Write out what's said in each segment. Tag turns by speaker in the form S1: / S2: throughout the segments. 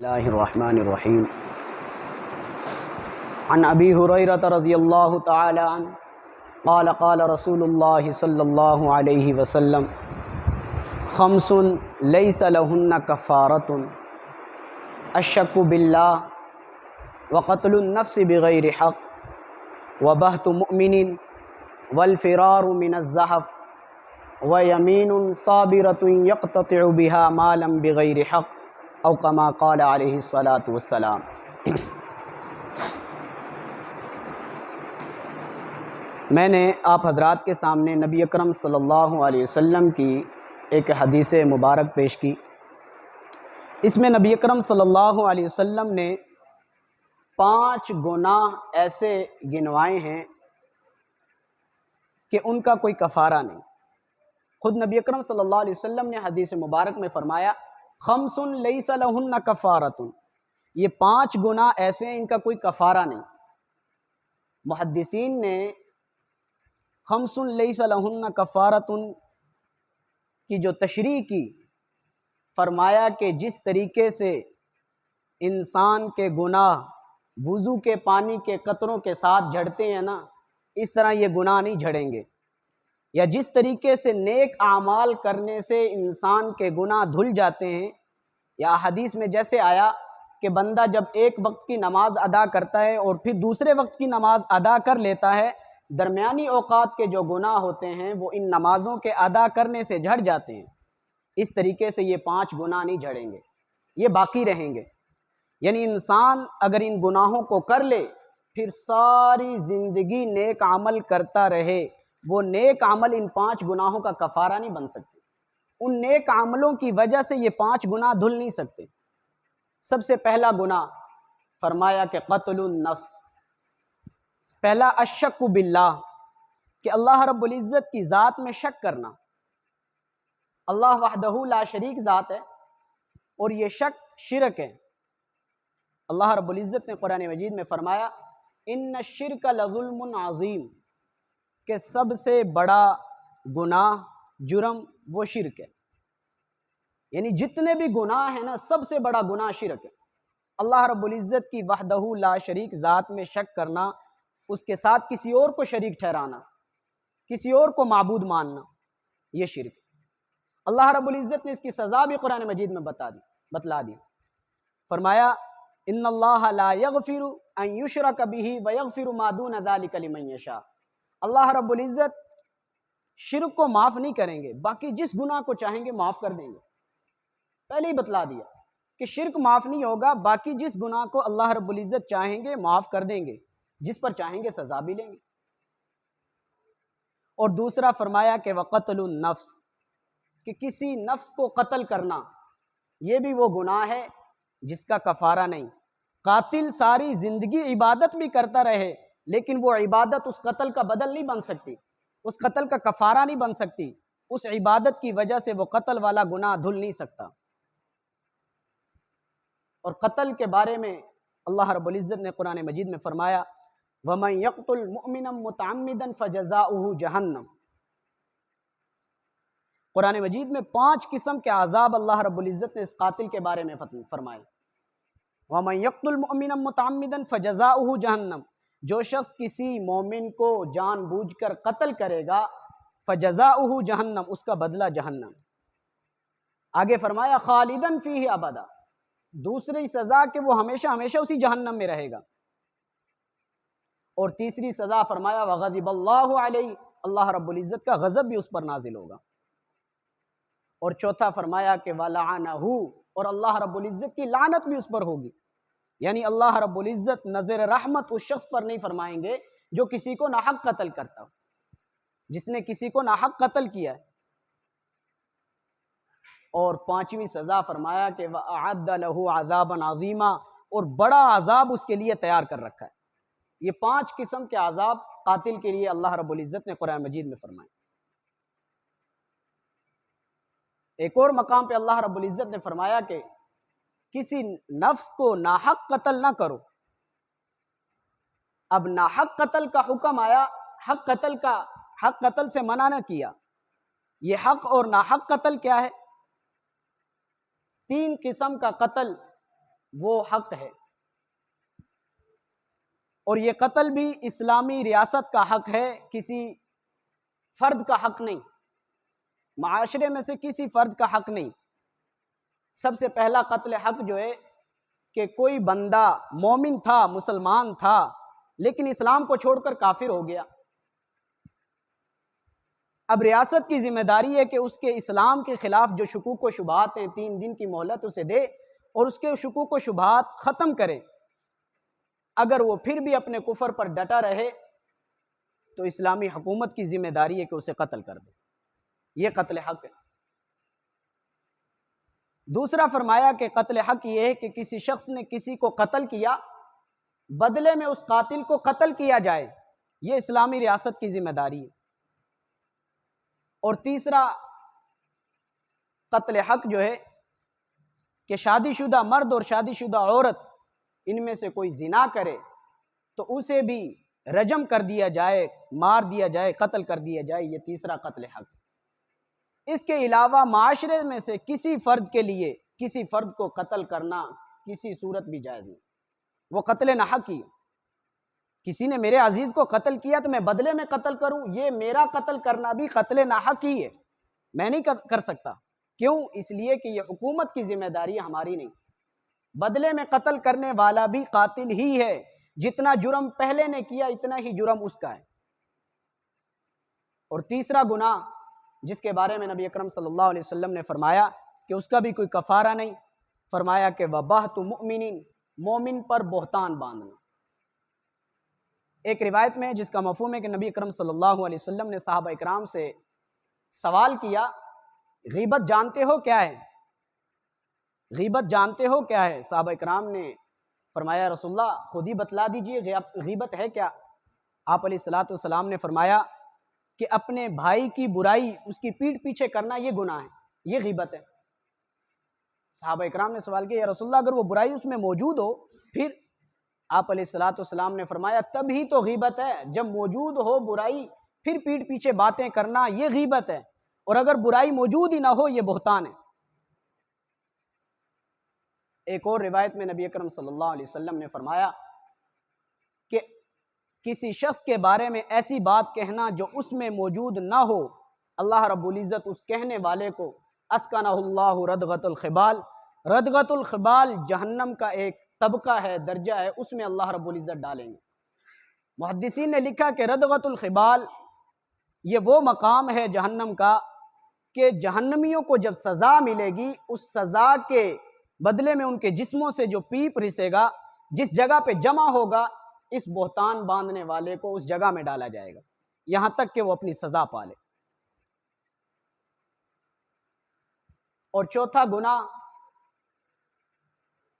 S1: اللہ الرحمن الرحیم عن ابی ہریرہ رضی اللہ تعالی عنہ قال قال رسول اللہ صلی اللہ علیہ وسلم خمس لیس لہن کفارۃ الشک باللہ وقتل النفس بغیر حق وبہت مؤمن والفرار من الزحف ویمین صابرۃ یقتطع بها مالا بغیر حق او کما قال علیہ الصلاۃ والسلام۔ میں نے آپ حضرات کے سامنے نبی اکرم صلی اللہ علیہ وسلم کی ایک حدیث مبارک پیش کی۔ اس میں نبی اکرم صلی اللہ علیہ وسلم نے 5 گناہ ایسے گنوائے ہیں کہ ان کا کوئی کفارہ نہیں۔ خود نبی اکرم صلی اللہ علیہ وسلم نے حدیث مبارک میں فرمایا خمس لیس لہن کفارۃ، یہ 5 گناہ ایسے ہیں ان کا کوئی کفارہ نہیں۔ محدثین نے خمس لیس لہن کفارۃ کی جو تشریح کی، فرمایا کہ جس طریقے سے انسان کے گناہ وضو کے پانی کے قطروں کے ساتھ جھڑتے ہیں نا، اس طرح یہ گناہ نہیں جھڑیں گے، یا جس طریقے سے نیک اعمال کرنے سے انسان کے گناہ دھل جاتے ہیں، یا حدیث میں جیسے آیا کہ بندہ جب ایک وقت کی نماز ادا کرتا ہے اور پھر دوسرے وقت کی نماز ادا کر لیتا ہے، درمیانی اوقات کے جو گناہ ہوتے ہیں وہ ان نمازوں کے ادا کرنے سے جھڑ جاتے ہیں، اس طریقے سے یہ 5 گناہ نہیں جھڑیں گے، یہ باقی رہیں گے۔ یعنی انسان اگر ان گناہوں کو کر لے پھر ساری زندگی نیک عمل کرتا رہے، وہ نیک عمل ان 5 گناہوں کا کفارہ نہیں بن سکتے، ان نیک عملوں کی وجہ سے یہ 5 گناہ دھل نہیں سکتے۔ سب سے پہلا گناہ فرمایا کہ قتل النفس، پہلا الشک باللہ، کہ اللہ رب العزت کی ذات میں شک کرنا۔ اللہ وحدہ لا شریک ذات ہے اور یہ شک شرک ہے۔ اللہ رب العزت نے قرآن مجید میں فرمایا ان الشرک لظلم عظیم، کہ سب سے بڑا گناہ جرم وہ شرک ہے۔ یعنی جتنے بھی گناہ ہیں نا، سب سے بڑا گناہ شرک ہے۔ اللہ رب العزت کی وحدہ لا شریک ذات میں شک کرنا، اس کے ساتھ کسی اور کو شریک ٹھہرانا، کسی اور کو معبود ماننا، یہ شرک ہے۔ اللہ رب العزت نے اس کی سزا بھی قرآن مجید میں بتلا دی۔ فرمایا ان اللہ لا یغفر ان یشرک بہ ویغفر ما دون ذلک لمن یشاء، اللہ رب العزت شرک کو معاف نہیں کریں گے، باقی جس گناہ کو چاہیں گے معاف کر دیں گے۔ پہلے ہی بتلا دیا کہ شرک معاف نہیں ہوگا، باقی جس گناہ کو اللہ رب العزت چاہیں گے معاف کر دیں گے، جس پر چاہیں گے سزا بھی لیں گے۔ اور دوسرا فرمایا کہ وقتل النفس، کہ کسی نفس کو قتل کرنا، یہ بھی وہ گناہ ہے جس کا کفارہ نہیں۔ قاتل ساری زندگی عبادت بھی کرتا رہے لیکن وہ عبادت اس قتل کا بدل نہیں بن سکتی، اس قتل کا کفارہ نہیں بن سکتی، اس عبادت کی وجہ سے وہ قتل والا گناہ دھل نہیں سکتا۔ اور قتل کے بارے میں اللہ رب العزت نے قرآن مجید میں فرمایا وَمَن يَقْتُلْ مُؤْمِنًا مُتَعَمِّدًا فَجَزَاؤُهُ جَهَنَّمُ۔ قرآن مجید میں 5 قسم کے عذاب اللہ رب العزت نے اس قاتل کے بارے میں فرمائے۔ وَمَن يَقْتُلْ مُؤْمِنًا مُتَعَمِّدًا فَجَزَاؤُهُ جَهَنَّمُ، جو شخص کسی مومن کو جان بوجھ کر قتل کرے گا فَجَزَاؤُهُ جَهَنَّمُ، اس کا بدلہ جہنم۔ آگے فرمایا خالداً فیہ ابدا، دوسری سزا کہ وہ ہمیشہ ہمیشہ اسی جہنم میں رہے گا۔ اور تیسری سزا فرمایا وغضب اللہ علیہ، اللہ رب العزت کا غضب بھی اس پر نازل ہوگا۔ اور چوتھا فرمایا کہ وَلَعَنَهُ، اور اللہ رب العزت کی لعنت بھی اس پر ہوگی۔ یعنی اللہ رب العزت نظر رحمت اس شخص پر نہیں فرمائیں گے جو کسی کو ناحق قتل کرتا ہو، جس نے کسی کو ناحق قتل کیا ہے۔ اور 5ویں سزا فرمایا کہ وَأَعَدَّ لَهُ عَذَابًا عَظِيمًا، اور بڑا عذاب اس کے لیے تیار کر رکھا ہے۔ یہ 5 قسم کے عذاب قاتل کے لیے اللہ رب العزت نے قرآن مجید میں فرمائے۔ ایک اور مقام پہ اللہ رب العزت نے فرمایا کہ کسی نفس کو ناحق قتل نہ کرو۔ اب ناحق قتل کا حکم آیا، حق قتل سے منع نہ کیا۔ یہ حق اور ناحق قتل کیا ہے؟ 3 قسم کا قتل وہ حق ہے، اور یہ قتل بھی اسلامی ریاست کا حق ہے، کسی فرد کا حق نہیں، معاشرے میں سے کسی فرد کا حق نہیں۔ سب سے پہلا قتل حق جو ہے کہ کوئی بندہ مومن تھا، مسلمان تھا، لیکن اسلام کو چھوڑ کر کافر ہو گیا، اب ریاست کی ذمہ داری ہے کہ اس کے اسلام کے خلاف جو شکوک و شبہات ہیں 3 دن کی مہلت اسے دے اور اس کے شکوک و شبہات ختم کرے۔ اگر وہ پھر بھی اپنے کفر پر ڈٹا رہے تو اسلامی حکومت کی ذمہ داری ہے کہ اسے قتل کر دے، یہ قتل حق ہے۔ دوسرا فرمایا کہ قتل حق یہ ہے کہ کسی شخص نے کسی کو قتل کیا، بدلے میں اس قاتل کو قتل کیا جائے، یہ اسلامی ریاست کی ذمہ داری ہے۔ اور تیسرا قتل حق جو ہے کہ شادی شدہ مرد اور شادی شدہ عورت ان میں سے کوئی زنا کرے تو اسے بھی رجم کر دیا جائے، مار دیا جائے، قتل کر دیا جائے، یہ تیسرا قتل حق۔ اس کے علاوہ معاشرے میں سے کسی فرد کے لیے کسی فرد کو قتل کرنا کسی صورت بھی جائز نہیں، وہ قتل نہ حق ہی۔ کسی نے میرے عزیز کو قتل کیا تو میں بدلے میں قتل کروں، یہ میرا قتل کرنا بھی قتل نہ حق ہی ہے، میں نہیں کر سکتا۔ کیوں؟ اس لیے کہ یہ حکومت کی ذمہ داری ہماری نہیں، بدلے میں قتل کرنے والا بھی قاتل ہی ہے، جتنا جرم پہلے نے کیا اتنا ہی جرم اس کا ہے۔ اور تیسرا گناہ جس کے بارے میں نبی اکرم صلی اللہ علیہ وسلم نے فرمایا کہ اس کا بھی کوئی کفارہ نہیں، فرمایا کہ وَبَہْتُ مُؤْمِنٍ، مومن پر بہتان باندھنا۔ ایک روایت میں جس کا مفہوم ہے کہ نبی اکرم صلی اللہ علیہ وسلم نے صحابہ اکرام سے سوال کیا، غیبت جانتے ہو کیا ہے؟ غیبت جانتے ہو کیا ہے؟ صحابہ اکرام نے فرمایا رسول اللہ خود ہی بتلا دیجئے غیبت ہے کیا؟ آپ علیہ الصلوۃ والسلام نے فرمایا کہ اپنے بھائی کی برائی اس کی پیٹھ پیچھے کرنا یہ گناہ ہے، یہ غیبت ہے۔ صحابہ اکرام نے سوال کیا یا رسول اللہ اگر وہ برائی اس میں موجود ہو پھر؟ آپ علیہ الصلوۃ والسلام نے فرمایا تب ہی تو غیبت ہے، جب موجود ہو برائی پھر پیٹھ پیچھے باتیں کرنا یہ غیبت ہے، اور اگر برائی موجود ہی نہ ہو یہ بہتان ہے۔ ایک اور روایت میں نبی اکرم صلی اللہ علیہ وسلم نے فرمایا کہ کسی شخص کے بارے میں ایسی بات کہنا جو اس میں موجود نہ ہو، اللہ رب العزت اس کہنے والے کو اسکنہ اللہ ردغۃ الخبال، ردغۃ الخبال جہنم کا ایک طبقہ ہے، درجہ ہے، اس میں اللہ رب العزت ڈالیں گے۔ محدثین نے لکھا کہ ردغۃ الخبال یہ وہ مقام ہے جہنم کا کہ جہنمیوں کو جب سزا ملے گی اس سزا کے بدلے میں ان کے جسموں سے جو پیپ رسے گا، جس جگہ پہ جمع ہوگا، اس بہتان باندھنے والے کو اس جگہ میں ڈالا جائے گا یہاں تک کہ وہ اپنی سزا پالے۔ اور چوتھا گناہ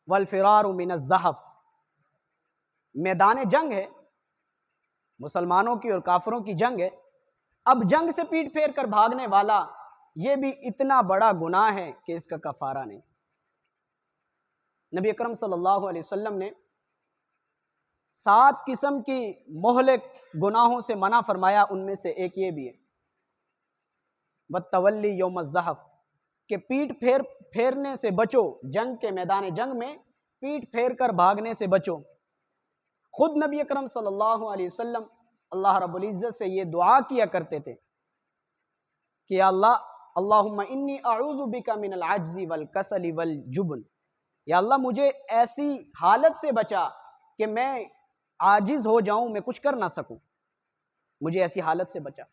S1: والفرار من الزحف، میدان جنگ ہے، مسلمانوں کی اور کافروں کی جنگ ہے، اب جنگ سے پیٹ پھیر کر بھاگنے والا یہ بھی اتنا بڑا گناہ ہے کہ اس کا کفارہ نہیں۔ نبی اکرم صلی اللہ علیہ وسلم نے 7 قسم کی مہلک گناہوں سے منع فرمایا، ان میں سے ایک یہ بھی ہے وَالتَّوَلِّ یوم الزحف، کہ پیٹ پھیرنے سے بچو، جنگ کے میدان جنگ میں پیٹ پھیر کر بھاگنے سے بچو۔ خود نبی اکرم صلی اللہ علیہ وسلم اللہ رب العزت سے یہ دعا کیا کرتے تھے کہ یا اللہ اللہم انی اعوذ بک من العجز والکسل والجبن، یا اللہ مجھے ایسی حالت سے بچا کہ میں عاجز ہو جاؤں، میں کچھ کر نہ سکوں، مجھے ایسی حالت سے بچا۔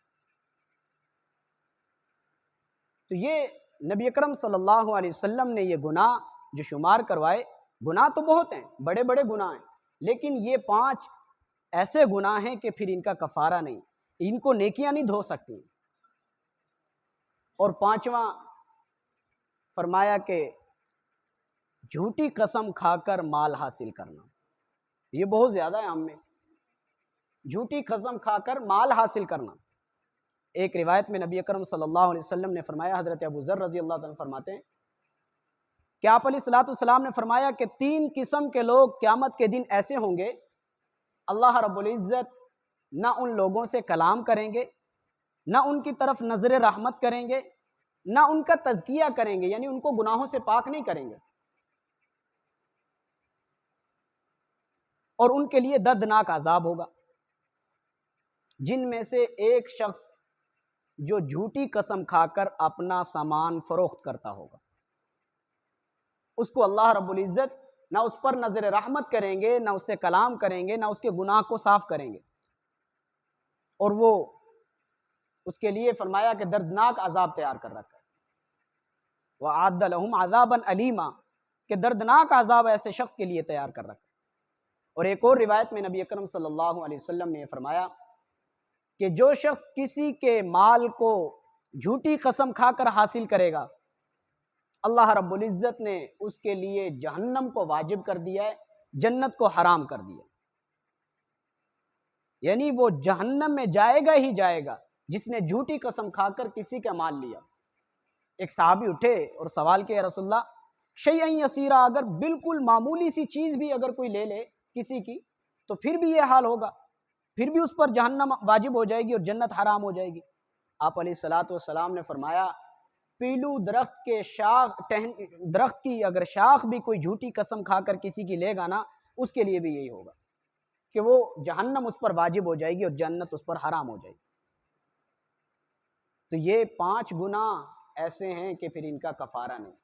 S1: تو یہ نبی اکرم صلی اللہ علیہ وسلم نے یہ گناہ جو شمار کروائے، گناہ تو بہت ہیں، بڑے بڑے گناہ ہیں، لیکن یہ 5 ایسے گناہ ہیں کہ پھر ان کا کفارہ نہیں، ان کو نیکیاں نہیں دھو سکتی۔ اور 5واں فرمایا کہ جھوٹی قسم کھا کر مال حاصل کرنا، یہ بہت زیادہ ہے ہم میں، جھوٹی قسم کھا کر مال حاصل کرنا۔ ایک روایت میں نبی اکرم صلی اللہ علیہ وسلم نے فرمایا، حضرت ابو ذر رضی اللہ عنہ فرماتے ہیں کہ آپ علیہ الصلوۃ والسلام نے فرمایا کہ 3 قسم کے لوگ قیامت کے دن ایسے ہوں گے، اللہ رب العزت نہ ان لوگوں سے کلام کریں گے، نہ ان کی طرف نظر رحمت کریں گے، نہ ان کا تزکیہ کریں گے، یعنی ان کو گناہوں سے پاک نہیں کریں گے۔ اور ان کے لیے دردناک عذاب ہوگا۔ جن میں سے ایک شخص جو جھوٹی قسم کھا کر اپنا سامان فروخت کرتا ہوگا، اس کو اللہ رب العزت نہ اس پر نظر رحمت کریں گے، نہ اس سے کلام کریں گے، نہ اس کے گناہ کو صاف کریں گے، اور وہ اس کے لیے فرمایا کہ دردناک عذاب تیار کر رکھا ہے۔ وَأَعَدَّ لَهُمْ عَذَابًا أَلِيمًا، کہ دردناک عذاب ایسے شخص کے لیے تیار کر رکھا ہے۔ اور ایک اور روایت میں نبی اکرم صلی اللہ علیہ وسلم نے فرمایا کہ جو شخص کسی کے مال کو جھوٹی قسم کھا کر حاصل کرے گا، اللہ رب العزت نے اس کے لیے جہنم کو واجب کر دیا ہے، جنت کو حرام کر دیا، یعنی وہ جہنم میں جائے گا ہی جائے گا جس نے جھوٹی قسم کھا کر کسی کا مال لیا۔ ایک صحابی اٹھے اور سوال کیا، رسول اللہ شیئن یسیرا، اگر بالکل معمولی سی چیز بھی اگر کوئی لے لے کسی کی تو پھر بھی یہ حال ہوگا، پھر بھی اس پر جہنم واجب ہو جائے گی اور جنت حرام ہو جائے گی؟ آپ علیہ الصلوۃ والسلام نے فرمایا پیلو درخت کی اگر شاخ بھی کوئی جھوٹی قسم کھا کر کسی کی لے گا نا، اس کے لیے بھی یہی ہوگا کہ وہ جہنم اس پر واجب ہو جائے گی اور جنت اس پر حرام ہو جائے گی۔ تو یہ 5 گناہ ایسے ہیں کہ پھر ان کا کفارہ نہیں،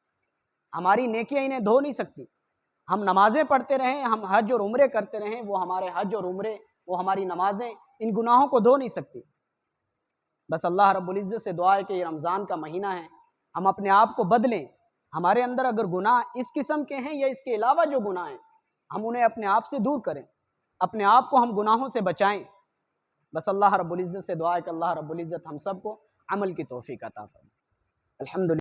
S1: ہماری نیکیاں انہیں دھو نہیں سکتی۔ ہم نمازیں پڑھتے رہیں، ہم حج اور عمرے کرتے رہیں، وہ ہمارے حج اور عمرے، وہ ہماری نمازیں ان گناہوں کو دھو نہیں سکتی۔ بس اللہ رب العزت سے دعا ہے کہ یہ رمضان کا مہینہ ہے، ہم اپنے آپ کو بدلیں، ہمارے اندر اگر گناہ اس قسم کے ہیں یا اس کے علاوہ جو گناہ ہیں ہم انہیں اپنے آپ سے دور کریں، اپنے آپ کو ہم گناہوں سے بچائیں۔ بس اللہ رب العزت سے دعا ہے کہ اللہ رب العزت ہم سب کو عمل کی توفیق عطا فرمائے۔ الحمدللہ۔